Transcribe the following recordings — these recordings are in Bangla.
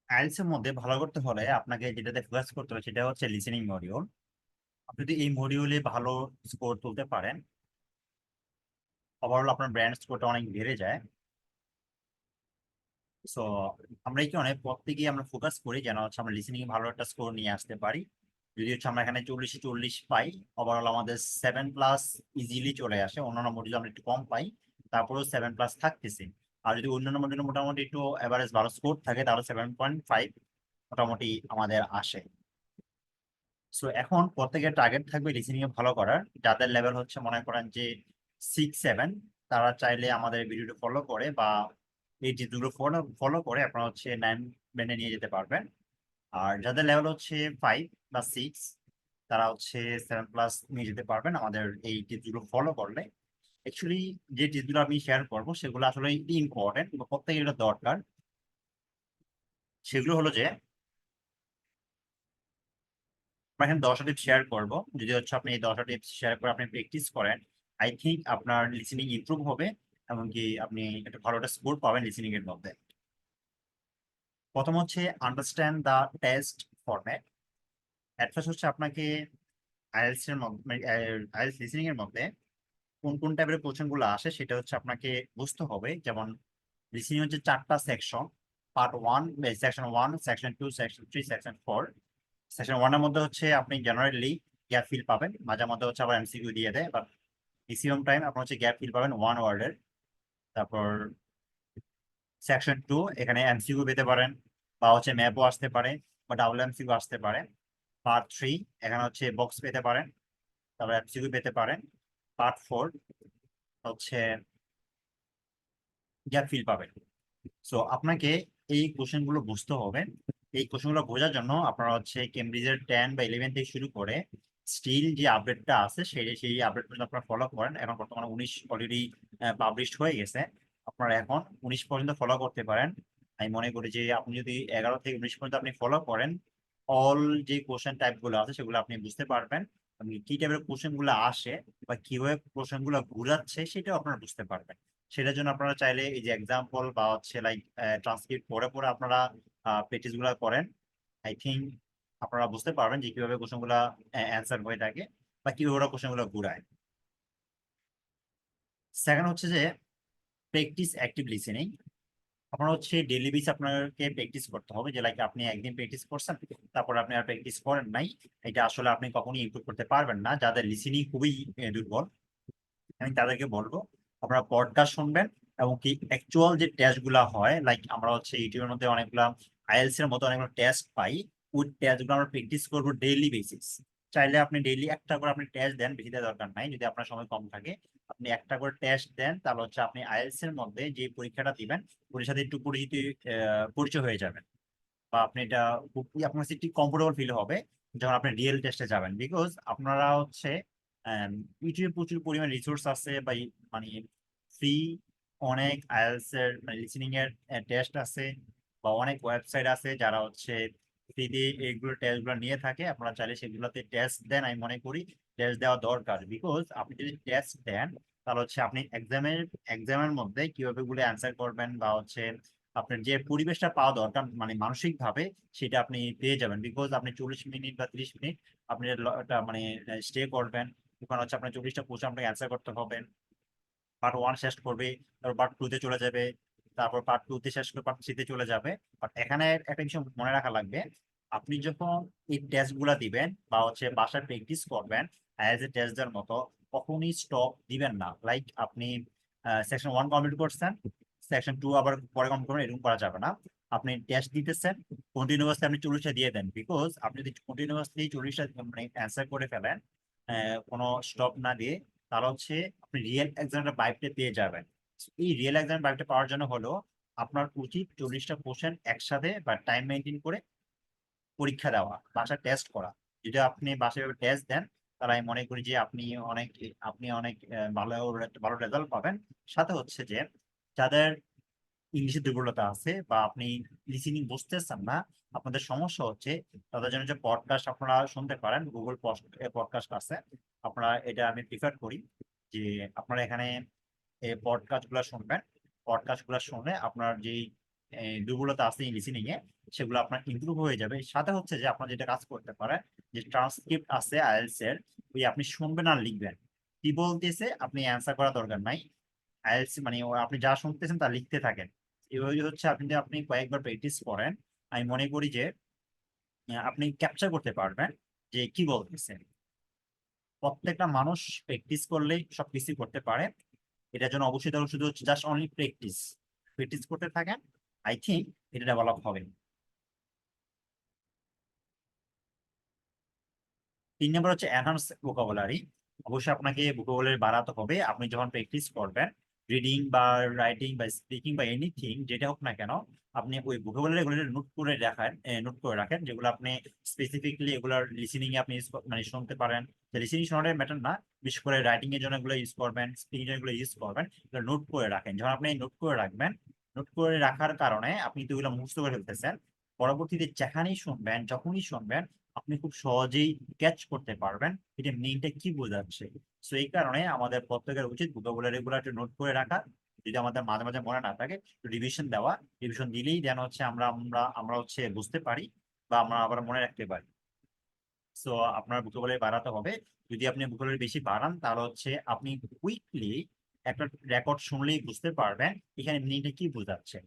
আইএলটিএস এর মধ্যে ভালো করতে হলে আপনাকে যেটাতে ফোকাস করতে হবে সেটা হচ্ছে লিসেনিং মডিউল। আপনি যদি এই মডিউলে ভালো স্কোর তুলতে পারেন, ওভারঅল আপনার ব্র্যান্ড স্কোরটা অনেক বেড়ে যায়। সো আমরা কি অনেক প্রত্যেকেই আমরা ফোকাস করি যেন হচ্ছে আমরা লিসেনিং এ ভালো একটা স্কোর নিয়ে আসতে পারি। যদি হচ্ছে আমরা এখানে 40-40 পাই, ওভারঅল আমাদের 7+ ইজিলি চলে আসে। অন্যান্য মডিউল আমরা একটু কম পাই, তারপরেও 7+ থাকতেছে। আর যদি অন্যান্য মডিউলে মোটামুটি একটু এভারেজ ভালো স্কোর থাকে তাহলে 7.5 মোটামুটি আমাদের আসে। সো এখন প্রত্যেকের টার্গেট থাকবে লিসেনিং এ ভালো করার। যাদের লেভেল হচ্ছে মনে করেন যে 6-7, তারা চাইলে আমাদের ভিডিওটা ফলো করে বা এই যেগুলো ফলো ফলো করে আপনারা হচ্ছে 9 ব্যান্ডে নিয়ে যেতে পারবেন। আর যাদের লেভেল হচ্ছে 5 বা 6, তারা হচ্ছে 7+ নিয়ে যেতে পারবেন আমাদের এই টিপসগুলো ফলো করলে। অ্যাকচুয়ালি যে টিপসগুলো আমি শেয়ার করবো সেগুলো আসলে ইম্পর্টেন্ট বা প্রত্যেকের এটা দরকার। সেগুলো হলো যে আমরা এখানে 10টা টিপস শেয়ার করব। যদি হচ্ছে আপনি এই 10টা টিপস শেয়ার করে আপনি প্র্যাকটিস করেন, আই থিঙ্ক আপনার লিসেনিং ইমপ্রুভ হবে, এমনকি আপনি একটা ভালো একটা স্কোর পাবেন লিসেনিং এর মধ্যে। প্রথম হচ্ছে understand the test format. At first হচ্ছে আপনাকে আইএলটিএস এর মধ্যে, আইএলটিএস লিসেনিং এর মধ্যে কোন কোন টাইপের কোশ্চেন গুলো আসে সেটা হচ্ছে আপনাকে বুঝতে হবে। যেমন লিসেনিং হচ্ছে 4টা section: part 1, section 1, section 2, section 3, section 4। Section 1 এর মধ্যে হচ্ছে আপনি জেনারেলি গ্যাপ ফিল পাবেন, মাঝে মধ্যে হচ্ছে আবার এমসিকিউ দিয়ে দেয়, বাট ম্যাক্সিমাম টাইম আপনার হচ্ছে গ্যাপ ফিল পাবেন 1 ওয়ার্ডের। তারপর সেকশন 2, এখানে এমসিকিউ পেতে পারেন বা হচ্ছে ম্যাপও আসতে পারে বা ডাবল এমসিকিউ আসতে পারে। পার্ট 3, এখানে হচ্ছে বক্স পেতে পারেন, তারপর এমসিকিউ পেতে পারেন। পার্ট 4 হচ্ছে গ্যাপ ফিল পাবেন। সো আপনাকে এই কোশ্চেন গুলো বুঝতে হবে। এই কোশ্চেন গুলো বোঝার জন্য আপনারা হচ্ছে কেমব্রিজের 10 বা 11 থেকে শুরু করে স্টিল যে আপডেটটা আছে সেই আপডেট পর্যন্ত আপনারা ফলো করেন। এখন বর্তমানে 19 অলরেডি পাবলিশড হয়ে গেছে। আপনারা এখন 19 পর্যন্ত ফলো করতে পারেন। আমি মনে করি যে আপনি যদি 11 থেকে 19 পর্যন্ত আপনি ফলো করেন, অল যে কোশ্চেন টাইপ গুলো আছে সেগুলো আপনি বুঝতে পারবেন। আপনি কি টাইপের কোশ্চেন গুলো আসে বা কিভাবে কোশ্চেন গুলো ঘুরাচ্ছে সেটাও আপনারা বুঝতে পারবেন। সেটার জন্য আপনারা চাইলে এই যে এক্সাম্পল বা হচ্ছে লাইক ট্রান্সক্রিপ্ট পড়ে পড়ে আপনারা প্র্যাকটিস গুলো করেন। আই থিঙ্ক আপনারা বুঝতে পারবেন যে কিভাবে কোশ্চেন গুলা অ্যান্সার হয়ে থাকে বা কিভাবে ওরা কোশ্চেন গুলো ঘুরায়। সেকেন্ড হচ্ছে যে প্র্যাকটিস অ্যাক্টিভ লিসেনিং। আপনার হচ্ছে ডেইলি বেস আপনাকে প্র্যাকটিস করতে হবে। যে লাইক আপনি একদিন প্র্যাকটিস করছেন, তারপর আপনি আর প্র্যাকটিস করেন নাই, এটা আসলে আপনি কখনোই ইমপ্রুভ করতে পারবেন না। যাদের লিসেনিং খুবই দুর্বল, আমি তাদেরকে বলবো আপনারা পডকাস্ট শুনবেন এবং কি অ্যাকচুয়াল যে টেস্ট গুলা হয়, লাইক আমরা হচ্ছে ইউটিউবের মধ্যে অনেকগুলা আইএলটিএস এর মতো অনেকগুলো টেস্ট পাই। ওই টেস্ট গুলো আমরা প্র্যাকটিস করবো ডেইলি বেসিস। চাইলে আপনি ডেইলি একটা করে আপনি টেস্ট দেন, বেশি দেওয়ার দরকার নাই। যদি আপনার সময় কম থাকে আপনি একটা করে টেস্ট দেন, তাহলে হচ্ছে আপনি আইএলটিএস এর মধ্যে যে পরীক্ষাটা দিবেন ওর সাথে একটু পরিচয় হয়ে যাবেন। বা আপনি এটা আপনার কাছে একটু কমফোর্টেবল ফিল হবে যখন আপনি রিয়েল টেস্টে যাবেন। বিকজ আপনারা হচ্ছে ইউটিউবে প্রচুর পরিমাণ রিসোর্স আছে বা মানে ফ্রি অনেক আইএলটিএস এর মানে লিসেনিং এর টেস্ট আছে, বা অনেক ওয়েবসাইট আছে যারা হচ্ছে ফ্রিতে এইগুলো টেস্ট গুলো নিয়ে থাকে। আপনারা চাইলে সেগুলোতে টেস্ট দেন। আমি মনে করি টেস্ট দেওয়া দরকার, বিকজ আপনি যদি টেস্ট দেন তাহলে হচ্ছে আপনি এক্সামের মধ্যে কিভাবে গুলো অ্যান্সার করবেন বা হচ্ছে আপনার যে পরিবেশটা পাওয়া দরকার মানে মানসিক ভাবে, সেটা আপনি পেয়ে যাবেন। বিকজ আপনি 40 মিনিট বা 30 মিনিট আপনি মানে স্টে করবেন ওখানে, হচ্ছে আপনার 40টা কোশ্চেন আপনাকে অ্যান্সার করতে হবে। পার্ট 1 শেষ করবে, তারপর পার্ট 2 তে চলে যাবে, তারপর পার্ট 2 তে শেষ করে পার্ট 3 তে চলে যাবে। বাট এখানে একটা বিষয় মনে রাখা লাগবে, আপনি যখন এই টেস্ট গুলা দিবেন বা হচ্ছে বাসায় প্র্যাকটিস করবেন অ্যাজ এ টেস্ট দেওয়ার মতো, কখনই স্টপ দিবেন না। লাইক আপনি সেকশন 1 কমপ্লিট করছেন, সেকশন 2 আবার পরে কমপ্লিট করবেন, এরকম করা যাবে না। আপনি টেস্ট দিতেছেন, কন্টিনিউয়াসলি আপনি 40টা দিয়ে দেন। বিকজ আপনি যদি কন্টিনিউয়াসলি 40টা মানে অ্যান্সার করে ফেলেন কোনো স্টপ না দিয়ে, তাহলে হচ্ছে আপনি রিয়েল এক্সামের ভাইবটা পেয়ে যাবেন। এই রিয়েল এক্সামের ভাইবটা পাওয়ার জন্য হলো আপনার উচিত 40টা কোশ্চেন একসাথে বা টাইম মেনটেন করে পরীক্ষা দেওয়া, বাসায় টেস্ট করা। যদি আপনি বাসায় টেস্ট দেন তাহলে আমি মনে করি যে আপনি অনেক ভালো একটা ভালো রেজাল্ট পাবেন। সাথে হচ্ছে যে যাদের ইংলিশের দুর্বলতা আছে বা আপনি লিসেনিং বুঝতেছেন না, আপনাদের সমস্যা হচ্ছে, তাদের জন্য যে পডকাস্ট আপনারা শুনতে পারেন, গুগল পডকাস্ট আছে। আপনারা এটা আমি প্রিফার করি যে আপনারা এখানে এই পডকাস্ট গুলো শুনবেন। পডকাস্ট গুলো শুনে আপনার যেই দুর্বলতা আছে লিসেনিং এ, সেগুলো আপনার ইমপ্রুভ হয়ে যাবে। সাথে হচ্ছে যে আপনার যেটা কাজ করতে পারে, যে ট্রান্সক্রিপ্ট আছে আইএলটিএস এর, ওই আপনি শুনবেন আর লিখবেন, কি বলতেছে আপনি অ্যান্সার করা দরকার নাই। আইএলটিএস মানে আপনি যা শুনতেছেন তা লিখতে থাকেন। এভাবে হচ্ছে আপনি যদি আপনি কয়েকবার প্র্যাকটিস করেন, আমি মনে করি যে আপনি ক্যাপচার করতে পারবেন যে কি বলতেছে। প্রত্যেকটা মানুষ প্র্যাকটিস করলেই সবকিছু করতে পারে। এটার জন্য অবশ্যই তাহলে শুধু হচ্ছে জাস্ট অনলি প্র্যাকটিস, প্র্যাকটিস করতে থাকেন, আই থিঙ্ক এটা ডেভেলপ হবে। 3 নম্বর হচ্ছে এনহান্স ভোকাবুলারি। অবশ্যই আপনাকে ভোকাবুলারি বাড়াতে হবে। আপনি যখন প্র্যাকটিস করবেন রিডিং বা রাইটিং বা স্পিকিং বা এনিথিং যেটা হোক না কেন, আপনি ওই ভোকাবুলারি গুলো নোট করে রাখেন, যেগুলো আপনি স্পেসিফিকলি এগুলোর লিসেনিং এ আপনি মানে শুনতে পারেন। লিসেনিং শোনার ম্যাটার না, বিশেষ করে রাইটিং এর জন্য এগুলো ইউজ করবেন, স্পিকিং এর এগুলো ইউজ করবেন, এগুলো নোট করে রাখেন। যখন আপনি নোট করে রাখবেন, নোট করে রাখার কারণে আপনি তো এগুলো মুখস্থ করে ফেলতেছেন, পরবর্তীতে যেখানেই শুনবেন যখনই শুনবেন আপনি খুব সহজেই ক্যাচ করতে পারবেন এটা মিনিংটা কি বোঝাচ্ছে। সো এই কারণে আমাদের প্রত্যেকের উচিত ভোকাবুলারি গুলো একটু নোট করে রাখা। যদি আমাদের মাঝে মাঝে মনে না থাকে, রিভিশন দেওয়া, রিভিশন দিলেই যেন হচ্ছে আমরা আমরা আমরা হচ্ছে বুঝতে পারি বা আমরা আবার মনে রাখতে পারি। সো আপনার ভোকাবুলারি বাড়াতে হবে। যদি আপনি ভোকাবুলারি বেশি বাড়ান তাহলে হচ্ছে আপনি কুইকলি একটা রেকর্ড শুনলেই বুঝতে পারবেন এখানে মিনিংটা কি বোঝাচ্ছে।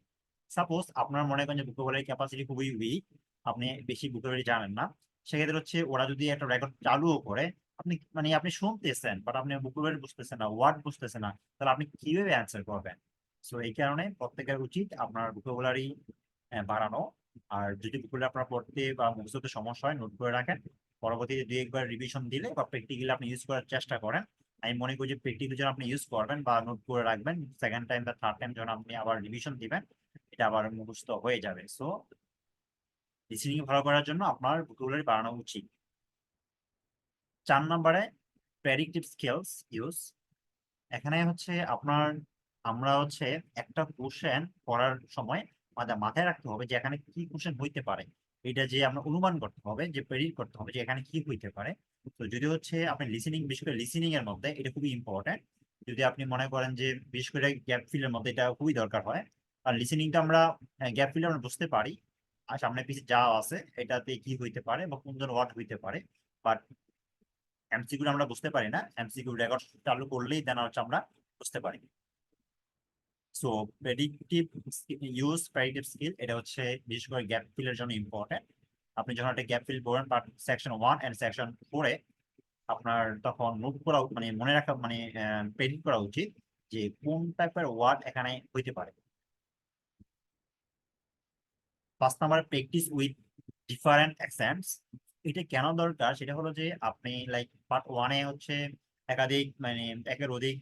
সাপোজ আপনার মনে করেন যে ভোকাবুলারি ক্যাপাসিটি খুবই উইক, আপনি বেশি ভোকাবুলারি জানেন না, সেক্ষেত্রে হচ্ছে ওরা যদি একটা রেকর্ড চালুও করে, আপনি মানে আপনি শুনতেছেন বাট আপনি ভোকাবুলারি বুঝতেছেন না, ওয়ার্ড বুঝতেছেন না, তাহলে আপনি কিভাবে অ্যান্সার করবেন? সো এই কারণে প্রত্যেকের উচিত আপনার ভোকাবুলারি বাড়ানো। আর যদি ভোকাবুলারি আপনার পড়তে বা মুখস্থতে সমস্যা হয়, নোট করে রাখেন। পরবর্তীতে দুই একবার রিভিশন দিলে বা প্র্যাকটিক্যালি আপনি ইউজ করার চেষ্টা করেন। আমি মনে করি যে প্র্যাকটিক্যালি যখন আপনি ইউজ করবেন বা নোট করে রাখবেন, সেকেন্ড টাইম বা থার্ড টাইম যখন আপনি আবার রিভিশন দিবেন, এটা আবার মুখস্থ হয়ে যাবে। সো লিসেনিং ভালো করার জন্য আপনার ভোকাবুলারি বাড়ানো উচিত। 4 নম্বরে প্রেডিক্টিভ স্কিলস ইউজ। এখানে হচ্ছে আপনার আমরা হচ্ছে একটা কোশ্চেন করার সময় আমাদের মাথায় রাখতে হবে যে এখানে কি কোশ্চেন হইতে পারে। এটা যে আমরা অনুমান করতে হবে, যে প্রেডিক্ট করতে হবে যে এখানে কি হইতে পারে। তো যদি হচ্ছে আপনি লিসেনিং, বিশেষ করে লিসেনিং এর মধ্যে এটা খুবই ইম্পর্টেন্ট। যদি আপনি মনে করেন যে বিশেষ করে গ্যাপ ফিলের মধ্যে এটা খুবই দরকার হয়। আর লিসেনিংটা আমরা গ্যাপ ফিলে আমরা বুঝতে পারি আর সামনে পিছিয়ে যা আছে এটাতে কি হইতে পারে বা কোন ধরনের ওয়ার্ড হইতে পারে, বাট এমসিকিউ আমরা বুঝতে পারি না। এমসিকিউ রেকর্ড চালু করলেই দেন হচ্ছে আমরা বুঝতে পারি। সো প্রেডিক্টিভ প্রেডিক্টিভ স্কিল এটা হচ্ছে বিশেষ করে গ্যাপ ফিলের জন্য ইম্পর্টেন্ট। আপনি যখন একটা গ্যাপ ফিল পড়েন পার্ট সেকশন 1 এন্ড সেকশন 4 এ, আপনার তখন নোট করা মানে মনে রাখা মানে প্রেডিক্ট করা উচিত যে কোন টাইপের ওয়ার্ড এখানে হইতে পারে। 5 নম্বর প্র্যাকটিস উইথ ডিফারেন্ট অ্যাকসেন্টস। এটা কেন দরকার সেটা হলো যে আপনি লাইক পার্ট 1 এ হচ্ছে একাধিক মানে একের অধিক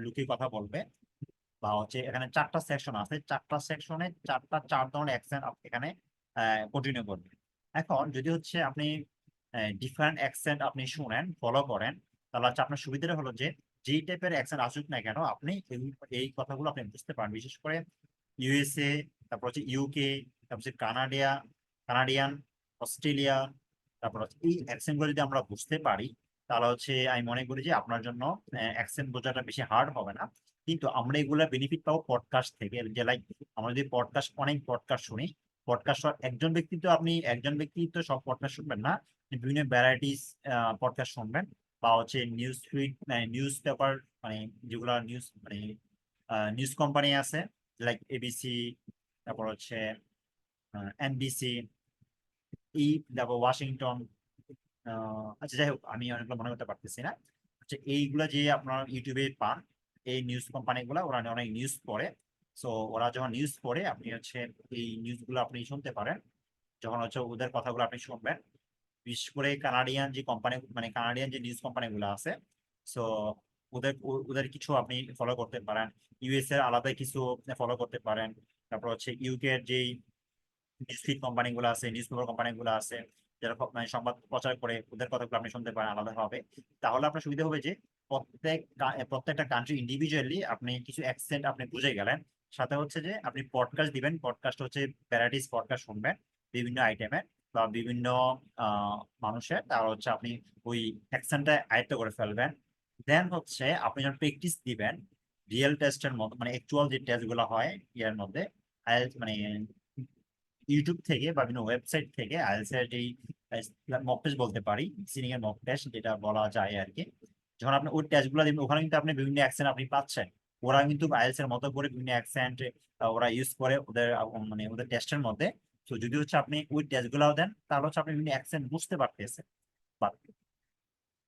লোকের কথা বলবে, বা হচ্ছে এখানে 4টা সেকশন আছে, 4টা সেকশনে 4 ধরনের অ্যাকসেন্ট এখানে কন্টিনিউ করবে। এখন যদি হচ্ছে আপনি ডিফারেন্ট অ্যাকসেন্ট আপনি শুনেন, ফলো করেন, তাহলে হচ্ছে আপনার সুবিধাটা হলো যে যেই টাইপের অ্যাকসেন্ট আসুক না কেন আপনি এই কথাগুলো আপনি বুঝতে পারেন। বিশেষ করে ইউএসএ, তারপর হচ্ছে ইউকে, তারপর হচ্ছে কানাডিয়ান, অস্ট্রেলিয়া, তারপর হচ্ছে এই অ্যাকসেন্ট গুলো যদি আমরা বুঝতে পারি তাহলে হচ্ছে আমি মনে করি যে আপনার জন্য অ্যাকসেন্ট বোঝাটা বেশি হার্ড হবে না। কিন্তু আমরা এগুলা বেনিফিট পাবো পডকাস্ট থেকে, যে লাইক আমরা যদি অনেক পডকাস্ট শুনি, পডকাস্ট একজন ব্যক্তি তো সব পডকাস্ট শুনবেন না, বিভিন্ন ভ্যারাইটিস পডকাস্ট শুনবেন। বা হচ্ছে নিউজ ফিড, নিউজ পেপার, মানে যেগুলা নিউজ মানে নিউজ কোম্পানি আছে লাইক এবিসি, তারপর হচ্ছে এনবিসি, তারপর ওয়াশিংটন, আচ্ছা যাই হোক আমি অনেকগুলো মনে করতে পারতেছি না। আচ্ছা এইগুলা যে আপনার ইউটিউবে পান, এই নিউজ কোম্পানি গুলা ওরা অনেক নিউজ পড়ে। সো ওরা যখন নিউজ পড়ে আপনি হচ্ছে এই নিউজ গুলো আপনি শুনতে পারেন, যখন হচ্ছে ওদের কথাগুলো আপনি শুনবেন। বিশেষ করে কানাডিয়ান যে কোম্পানি মানে কানাডিয়ান যে নিউজ কোম্পানি গুলো আছে, সো ওদের কিছু আপনি ফলো করতে পারেন। ইউএস এর আলাদা কিছু ফলো করতে পারেন। তারপর হচ্ছে ইউকে এর যেই নিউজফিড কোম্পানি গুলো আছে, নিউজ পেপার কোম্পানি গুলো আছে, যারা মানে সংবাদ প্রচার করে, ওদের কথাগুলো আপনি শুনতে পারেন আলাদাভাবে। তাহলে আপনার সুবিধা হবে যে প্রত্যেকটা কান্ট্রি ইন্ডিভিজুয়ালি আপনি কিছু অ্যাকসেন্ট আপনি বুঝে গেলেন। সাথে হচ্ছে যে আপনি পডকাস্ট দিবেন, পডকাস্ট হচ্ছে ভ্যারাইটিস পডকাস্ট শুনবেন বিভিন্ন আইটেমের বা বিভিন্ন মানুষের, তাহলে হচ্ছে আপনি ওই অ্যাকসেন্টটা আয়ত্ত করে ফেলবেন। দেন হচ্ছে আপনি যখন প্র্যাকটিস দিবেন রিয়েল টেস্টের মতো, মানে অ্যাকচুয়াল যে টেস্ট গুলো হয় ইয়ার মধ্যে, আইএলটিএস মানে ইউটিউব থেকে বা বিভিন্ন ওয়েবসাইট থেকে আইএলটিএস এর যেই মক টেস্ট বলতে পারি, লিসেনিং এর মক টেস্ট যেটা বলা যায় আর কি, যখন আপনি ওই টেস্ট গুলো দিবেন ওখানে কিন্তু আপনি বিভিন্ন অ্যাকসেন্ট আপনি পাচ্ছেন। ওরা কিন্তু আইএলটিএস এর মতো করে বিভিন্ন অ্যাকসেন্ট ওরা ইউজ করে ওদের মানে ওদের টেস্টের মধ্যে। তো যদি হচ্ছে আপনি ওই টেস্ট গুলাও দেন তাহলে হচ্ছে আপনি বিভিন্ন অ্যাকসেন্ট বুঝতে পারতেছেন।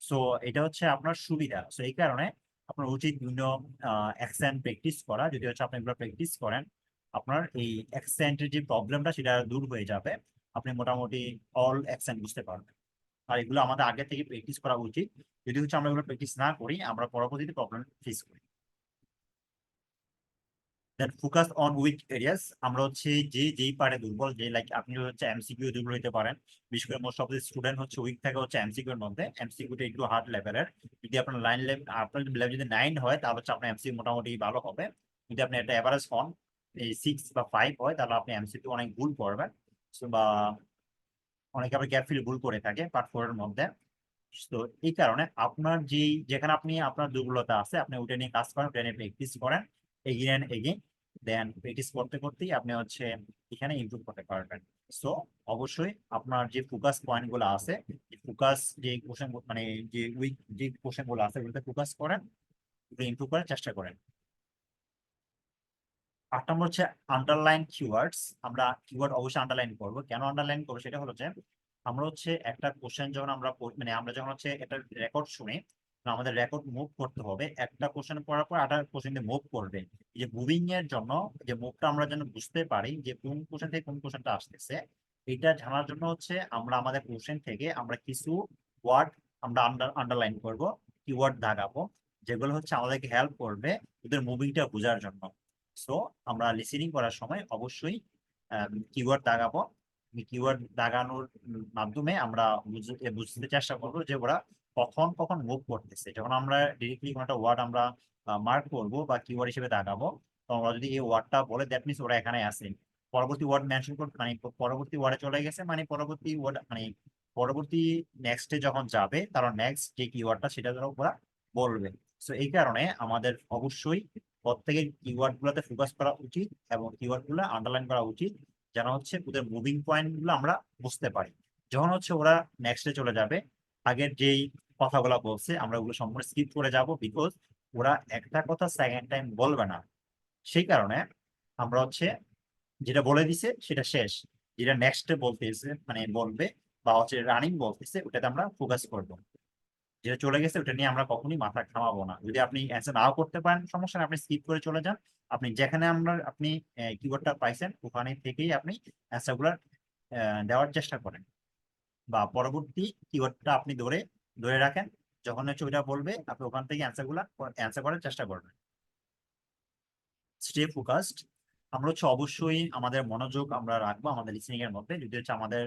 সো এটা হচ্ছে আপনার সুবিধা। সো এই কারণে আপনার উচিত বিভিন্ন অ্যাকসেন্ট প্র্যাকটিস করা। যদি হচ্ছে আপনি এগুলো প্র্যাকটিস করেন, আপনার এই অ্যাকসেন্টের যে প্রবলেমটা সেটা দূর হয়ে যাবে। আপনি মোটামুটি অল অ্যাকসেন্ট বুঝতে পারবেন। আর এগুলো আমাদের আগে থেকে প্র্যাকটিস করা উচিত। যদি হচ্ছে আমরা এগুলো প্র্যাকটিস না করি, আমরা পরবর্তীতে প্রবলেম ফেস করি। দেন ফোকাস অন উইক এরিয়াস। আমরা হচ্ছে যে যেই পারে দুর্বল, যে লাইক আপনি হচ্ছে এমসিকিউ দুর্বল হতে পারেন। বিশেষ করে মোস্ট অফ দ্য স্টুডেন্ট হচ্ছে উইক থাকে হচ্ছে এমসিকিউ এর মধ্যে। এমসিকিউটা একটু হার্ড লেভেলের। যদি আপনার লাইন লেভেল আপনার লেভেল যদি 9 হয় তাহলে হচ্ছে আপনার এমসিকিউ মোটামুটি ভালো হবে। যদি আপনি একটা এভারেজ হন, এই 6 বা 5 হয়, তাহলে আপনি এমসিকিউ অনেক ভুল করবেন। বা অনেকে আবার গ্যাপ ফিল ভুল করে থাকে পার্ট 4 এর মধ্যে। তো এই কারণে আপনার যেখানে আপনি আপনার দুর্বলতা আছে আপনি ওটা নিয়ে কাজ করেন, ওটা নিয়ে প্র্যাকটিস করেন এগিন অ্যান্ড এগিন। দেন প্র্যাকটিস করতে করতেই আপনি হচ্ছে এখানে ইমপ্রুভ করতে পারবেন। সো অবশ্যই আপনার যে ফোকাস পয়েন্ট গুলো আছে, ফোকাস যে কোশ্চেন মানে যে উইক যে কোশ্চেন গুলো আছে ওগুলোতে ফোকাস করেন, ইমপ্রুভ করার চেষ্টা করেন। 8 নম্বর হচ্ছে আন্ডারলাইন কিওয়ার্ডস। আমরা কিওয়ার্ড অবশ্যই আন্ডারলাইন করব। কেন আন্ডারলাইন করবো সেটা হলো যে আমরা হচ্ছে একটা কোশ্চেন যখন আমরা মানে আমরা যখন হচ্ছে একটা রেকর্ড শুনি, তো আমাদের রেকর্ড মুভ করতে হবে। একটা কোশ্চেন পড়ার পর আরেকটা কোশ্চেন মুভ করবে। এই যে মুভিং এর জন্য যে মুভটা আমরা যেন বুঝতে পারি যে কোন কোশ্চেন থেকে কোন কোশ্চেনটা আসতেছে, এটা জানার জন্য হচ্ছে আমরা আমাদের কোশ্চেন থেকে আমরা কিছু ওয়ার্ড আমরা আন্ডারলাইন করব, কিওয়ার্ড দাগাবো, যেগুলো হচ্ছে আমাদেরকে হেল্প করবে ওদের মুভিংটা বোঝার জন্য। সো আমরা লিসেনিং করার সময় অবশ্যই কিওয়ার্ড দাগাবো। কিওয়ার্ড দাগানোর মাধ্যমে আমরা বুঝতে চেষ্টা করবো যে ওরা কখন কখন মুভ করতেছে। যখন আমরা ডিরেক্টলি কোনো একটা ওয়ার্ড আমরা মার্ক করবো বা কিওয়ার্ড হিসেবে দাগাবো, তখন ওরা যদি এই ওয়ার্ডটা বলে দ্যাট মিনস ওরা এখানে আছে। পরবর্তী ওয়ার্ড মেনশন করতে মানে পরবর্তী ওয়ার্ডে চলে গেছে, মানে পরবর্তী ওয়ার্ড মানে পরবর্তী নেক্সটে যখন যাবে তারা নেক্সট যে কিওয়ার্ডটা সেটা ওরা বলবে। সো এই কারণে আমাদের অবশ্যই প্রত্যেকের কিওয়ার্ড গুলোতে ফোকাস করা উচিত এবং কিওয়ার্ড গুলো আন্ডারলাইন করা উচিত, যেন হচ্ছে ওদের মুভিং পয়েন্ট গুলো আমরা বুঝতে পারি। যখন হচ্ছে ওরা নেক্সটে চলে যাবে, আগের যেই কথাগুলো বলছে আমরা ওগুলো সম্পূর্ণ স্কিপ করে যাব, বিকজ ওরা একটা কথা সেকেন্ড টাইম বলবে না। সেই কারণে আমরা হচ্ছে যেটা বলে দিছে সেটা শেষ, যেটা নেক্সটে বলতেছে মানে বলবে বা হচ্ছে রানিং বলতেছে ওটাতে আমরা ফোকাস করব। যেটা চলে গেছে ওটা নিয়ে আমরা কখনোই মাথা ঘামাবো না। যদি আপনি অ্যান্সার নাও করতে পারেন সমস্যা নেই, আপনি স্কিপ করে চলে যান। আপনি যেখানে আপনি কিবোর্ডটা পাইছেন ওখানে থেকেই আপনি অ্যান্সার গুলা দেওয়ার চেষ্টা করেন, বা পরবর্তী কিবোর্ডটা আপনি ধরে ধরে রাখেন। যখন হচ্ছে ওইটা বলবে আপনি ওখান থেকে অ্যান্সার করার চেষ্টা করবেন। Stay focused. আমরা হচ্ছে অবশ্যই আমাদের মনোযোগ আমরা রাখবো আমাদের লিসেনিং এর মধ্যে। যদি হচ্ছে আমাদের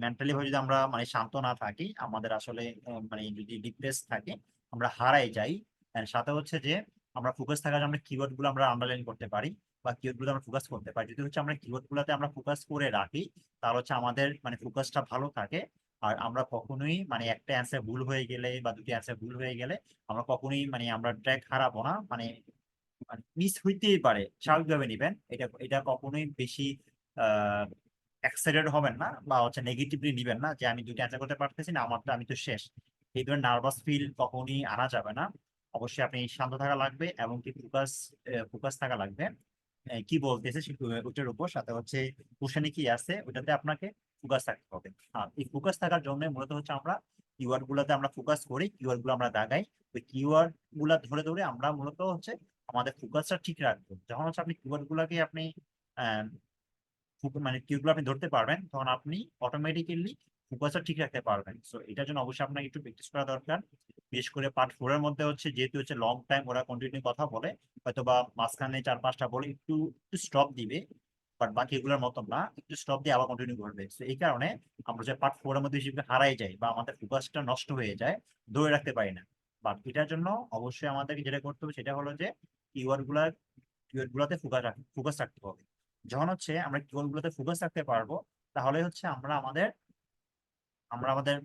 মেন্টালি ভাবে যদি আমরা মানে শান্ত না থাকি, আমাদের আসলে মানে যদি ডিপ্রেস থাকে, আমরা হারাই যাই। And সাথে হচ্ছে যে আমরা ফোকাস থাকার জন্য আমরা কিওয়ার্ড গুলো আমরা আন্ডারলাইন করতে পারি বা কিওয়ার্ড গুলো আমরা ফোকাস করতে পারি। যদি হচ্ছে আমরা কিওয়ার্ড গুলোতে আমরা ফোকাস করে রাখি, তাহলে হচ্ছে আমাদের মানে ফোকাসটা ভালো থাকে। আর আমরা কখনোই মানে একটা অ্যান্সার ভুল হয়ে গেলে বা দুটি অ্যান্সার ভুল হয়ে গেলে আমরা কখনোই মানে আমরা ট্র্যাক হারাবো না। মানে মিস হইতেই পারে, স্বাভাবিকভাবে নিবেন। এটা এটা কখনোই বেশি এক্সাইটেড হবেন না বা হচ্ছে নেগেটিভলি নিবেন না যে আমি দুটো অ্যান্সার করতে পারতেছি না, আমারটা আমি তো শেষ। এই ধরনের নার্ভাস ফিল কখনই আনা যাবে না। অবশ্যই আপনি শান্ত থাকা লাগবে এবং কি ফোকাস ফোকাস থাকা লাগবে কি বলতেছে ওটার উপর, সাথে হচ্ছে কোশ্চেনে কি আছে ওটাতে আপনাকে ফোকাস থাকতে হবে। আর এই ফোকাস থাকার জন্য মূলত হচ্ছে আমরা কিওয়ার্ড গুলোতে আমরা ফোকাস করি, কিওয়ার্ড গুলো আমরা দাগাই। ওই কিওয়ার্ড গুলা ধরে ধরে আমরা মূলত হচ্ছে আমাদের ফোকাসটা ঠিক রাখবো। যখন হচ্ছে আপনি কিওয়ার্ড গুলাকে আপনি আহ, মানে কিওয়ার্ড গুলো আপনি ধরতে পারবেন, তখন আপনি অটোমেটিক্যালি ফোকাসটা ঠিক রাখতে পারবেন। সো এটার জন্য অবশ্যই আপনাকে একটু প্র্যাকটিস করা দরকার। বিশেষ করে পার্ট 4 এর মধ্যে হচ্ছে যেহেতু হচ্ছে লং টাইম ওরা কন্টিনিউ কথা বলে, হয়তো বা মাঝখানে 4-5টা বলে একটু একটু স্টপ দিবে, বাট বাকি এগুলোর মতন না, একটু স্টপ দিয়ে আবার কন্টিনিউ করবে। তো এই কারণে আমরা যে পার্ট 4 এর মধ্যে হিসেবে হারাই যাই বা আমাদের ফোকাসটা নষ্ট হয়ে যায়, ধরে রাখতে পারি না। বাট এটার জন্য অবশ্যই আমাদেরকে যেটা করতে হবে সেটা হলো যে কিওয়ার্ড গুলা কিওয়ার্ড গুলাতে ফোকাস রাখতে হবে। যখন হচ্ছে আমরা কিওয়ার্ড গুলোতে ফোকাস রাখতে পারবো, তাহলে হচ্ছে আমরা আমাদের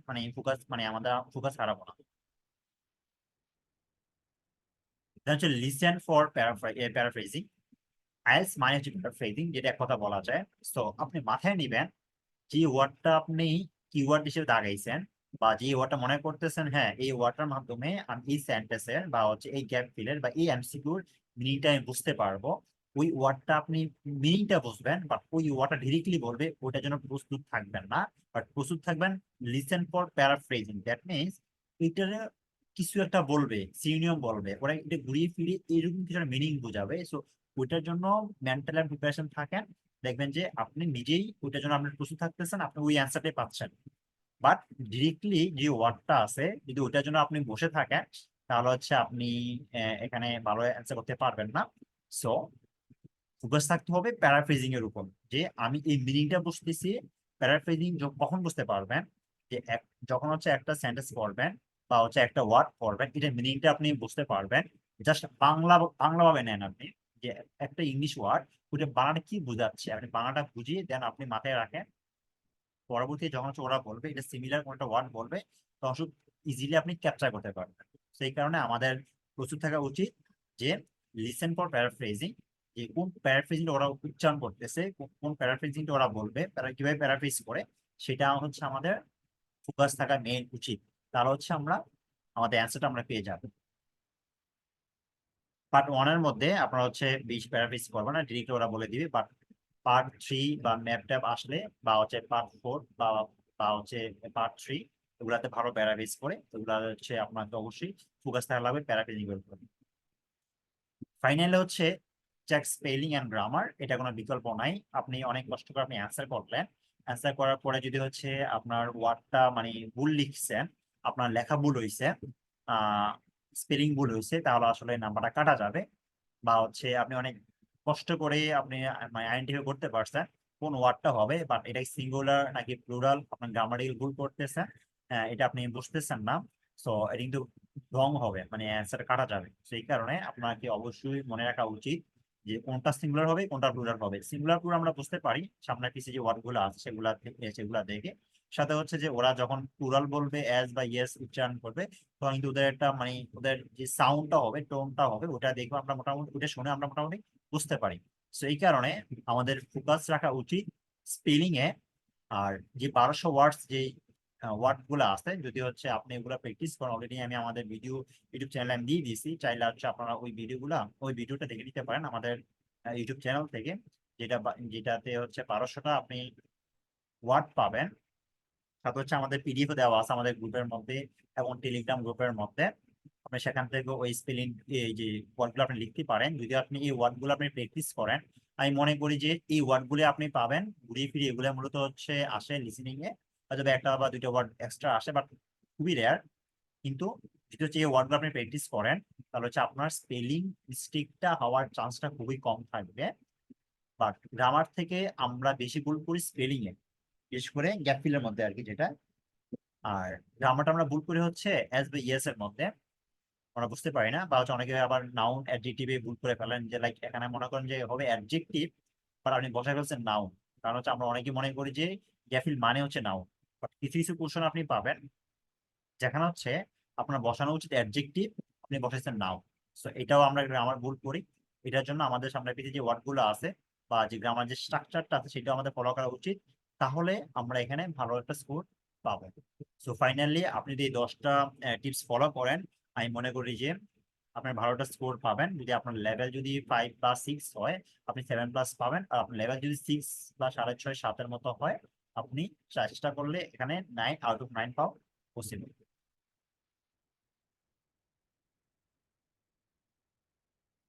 মানে ফোকাস মানে আমাদের ফোকাস হারাবো না। Then হচ্ছে লিসেন ফর প্যারাফ্রেজিং। আইএলটিএস মানে হচ্ছে ফ্রেজিং, যেটা এক কথা বলা যায়। তো আপনি মাথায় নিবেন যে ওয়ার্ডটা আপনি কিওয়ার্ড হিসেবে দাগাইছেন, বা যে ওয়ার্ডটা মনে করতেছেন হ্যাঁ এই ওয়ার্ডটার মাধ্যমে আমি এই সেন্টেন্সের বা হচ্ছে এই গ্যাপ ফিলের বা এই এমসিকিউর মিনিংটা আমি বুঝতে পারবো, ওই ওয়ার্ডটা আপনি মিনিংটা বুঝবেন, বাট ওই ওয়ার্ডটা ডিরেক্টলি বলবে ওইটার জন্য প্রস্তুত থাকবেন না, বাট প্রস্তুত থাকবেন listen for paraphrasing. That means এইটার কিছু একটা বলবে, সিনোনিম বলবে, ওরা এটা ঘুরিয়ে ফিরিয়ে এরকম কিছু মিনিং বোঝাবে। সো ওইটার জন্য মেন্টাল প্রিপারেশন থাকেন, দেখবেন যে আপনি নিজেই ওইটার জন্য আপনি প্রস্তুত থাকতেছেন, আপনি ওই অ্যান্সারটাই পাচ্ছেন। বাট ডিরেক্টলি যে ওয়ার্ডটা আছে যদি ওইটার জন্য আপনি বসে থাকেন, তাহলে হচ্ছে আপনি এখানে ভালো অ্যান্সার করতে পারবেন না। সো ফোকাস থাকতে হবে প্যারাফ্রেজিং এর উপর, যে আমি এই মিনিংটা বুঝতেছি। প্যারাফ্রেজিং কখন বুঝতে পারবেন, যে যখন হচ্ছে একটা সেন্টেন্স পড়বেন বা হচ্ছে একটা ওয়ার্ড পড়বেন, এটা মিনিংটা আপনি বুঝতে পারবেন। জাস্ট বাংলা ভাবে নেন আপনি, যে একটা ইংলিশ ওয়ার্ড ওটা বাংলাটা কি বোঝাচ্ছে, আপনি বাংলাটা বুঝিয়ে দেন আপনি মাথায় রাখেন। পরবর্তী যখন হচ্ছে ওরা বলবে এটা সিমিলার কোন একটা ওয়ার্ড বলবে, তখন শুধু ইজিলি আপনি ক্যাপচার করতে পারবেন। সেই কারণে আমাদের প্রস্তুত থাকা উচিত যে লিসেন ফর প্যারাফ্রেজিং, যে কোন প্যারাফ্রেজিং ওরা উচ্চারণ করতেছে, কোন প্যারাফ্রেজিং ওরা বলবে, তারা কিভাবে প্যারাফ্রেজ করে, সেটা হচ্ছে আমাদের ফোকাস থাকা মেইন উচিত। তাহলে হচ্ছে আমরা আমাদের অ্যান্সারটা আমরা পেয়ে যাবো। পার্ট ওয়ান এর মধ্যে আপনারা হচ্ছে 20 প্যারাফ্রেজ করবেন না, ডিরেক্ট ওরা বলে দিবে। বাট পার্ট থ্রি বা ম্যাপ ট্যাপ আসলে, বা হচ্ছে পার্ট ফোর বা বা হচ্ছে পার্ট থ্রি, এগুলাতে ভালো প্যারাফ্রেজ করে, এগুলা হচ্ছে আপনাকে অবশ্যই ফোকাস থাকা লাগবে প্যারাফ্রেজিং এর উপর। ফাইনালি হচ্ছে চেক স্পেলিং এন্ড গ্রামার, এটা কোনো বিকল্প নাই। আপনি অনেক কষ্ট করে আপনি অ্যান্সার করলেন, অ্যান্সার করার পরে যদি হচ্ছে আপনার ওয়ার্ডটা মানে ভুল লিখছেন, আপনার লেখা ভুল হয়েছে, স্পেলিং ভুল হয়েছে, তাহলে আসলে নাম্বারটা কাটা যাবে। বা হচ্ছে আপনি অনেক কষ্ট করে আপনি মানে আইডেন্টিফাই করতে পারছেন কোন ওয়ার্ডটা হবে, বাট এটা সিঙ্গুলার নাকি প্লুরাল, আপনার গ্রামাটিক্যাল ভুল করতেছেন, এটা আপনি বুঝতেছেন না। সো এটা কিন্তু রং হবে, মানে অ্যান্সার কাটা যাবে। সেই কারণে আপনাকে অবশ্যই মনে রাখা উচিত যে কোনটা সিঙ্গুলার হবে কোনটা প্লুরাল হবে। সিঙ্গুলার প্লুরাল আমরা বুঝতে পারি সামনে পিছিয়ে যে ওয়ার্ড গুলো আছে সেগুলা দেখে। সাথে হচ্ছে যে ওরা যখন প্লুরাল বলবে অ্যাজ বা ইয়েস উচ্চারণ করবে, তখন কিন্তু ওদের একটা মানে ওদের যে সাউন্ডটা হবে, টোনটা হবে, ওটা দেখবো আমরা মোটামুটি, ওটা শুনে আমরা মোটামুটি বুঝতে পারি। তো এই কারণে আমাদের ফোকাস রাখা উচিত স্পেলিং এ। আর যে 1200 ওয়ার্ডস যে ওয়ার্ড গুলো আছে, যদি হচ্ছে আপনি এগুলো প্র্যাকটিস করেন, অলরেডি আমি আমাদের ভিডিও ইউটিউব চ্যানেলে আমি দিয়ে দিয়েছি, চাইলে হচ্ছে আপনারা ওই ভিডিওটা দেখে নিতে পারেন আমাদের ইউটিউব চ্যানেল থেকে, যেটাতে হচ্ছে 1200টা আপনি ওয়ার্ড পাবেন। সাথে হচ্ছে আমাদের পিডিএফ দেওয়া আছে আমাদের গ্রুপের মধ্যে এবং টেলিগ্রাম গ্রুপের মধ্যে। আপনি সেখান থেকে ওই স্পেলিং এই যে ওয়ার্ডগুলো আপনি লিখতে পারেন। যদি আপনি এই ওয়ার্ডগুলো আপনি প্র্যাকটিস করেন, আমি মনে করি যে এই ওয়ার্ডগুলো আপনি পাবেন ঘুরিয়ে ফিরিয়ে। এগুলো মূলত হচ্ছে আসে লিসেনিং এ, হয়তো একটা বা দুইটা ওয়ার্ড এক্সট্রা আসে, বাট খুবই রেয়ার। কিন্তু যদি হচ্ছে এই ওয়ার্ডগুলো আপনি প্র্যাকটিস করেন, তাহলে হচ্ছে আপনার স্পেলিং মিস্টেকটা হওয়ার চান্সটা খুবই কম থাকবে। বাট গ্রামার থেকে আমরা বেশি ভুল করি স্পেলিং এ, বিশেষ করে গ্যাপ ফিলের মধ্যে আর কি, যেটা। আর গ্রামারটা আমরা ভুল করি হচ্ছে এস বা ইয়েস এর মধ্যে, আমরা বুঝতে পারি না। বা হচ্ছে অনেকে আবার নাউন অ্যাডজেক্টিভে ভুল করে ফেলেন, যে লাইক এখানে মনে করেন যে হবে অ্যাডজেক্টিভ, বাট আপনি বসায় ফেলছেন নাউন। কারণ হচ্ছে আমরা অনেকে মনে করি যে গ্যাফিল মানে হচ্ছে নাউন, বাট কিছু কিছু কোশ্চেন আপনি পাবেন যেখানে হচ্ছে আপনার বসানো উচিত অ্যাডজেক্টিভ, আপনি বসাইছেন নাউন। সো এটাও আমরা গ্রামার ভুল করি। এটার জন্য আমাদের সামনে পিছিয়ে যে ওয়ার্ড গুলো আছে বা যে গ্রামার যে স্ট্রাকচারটা আছে সেটাও আমাদের ফলো করা উচিত, তাহলে আমরা এখানে ভালো একটা স্কোর পাবো। সো ফাইনালি আপনি যদি এই 10টা টিপস ফলো করেন, আমি মনে করি যে আপনার ভালোটা স্কোর পাবেন। যদি আপনার লেভেল যদি 5 বা 6 হয়, আপনি 7+ পাবেন। আর আপনার লেভেল যদি 6 বা 6.5 7-এর মতো হয়, আপনি চেষ্টা করলে এখানে 9 আউট অফ 9 পাও পসিবল।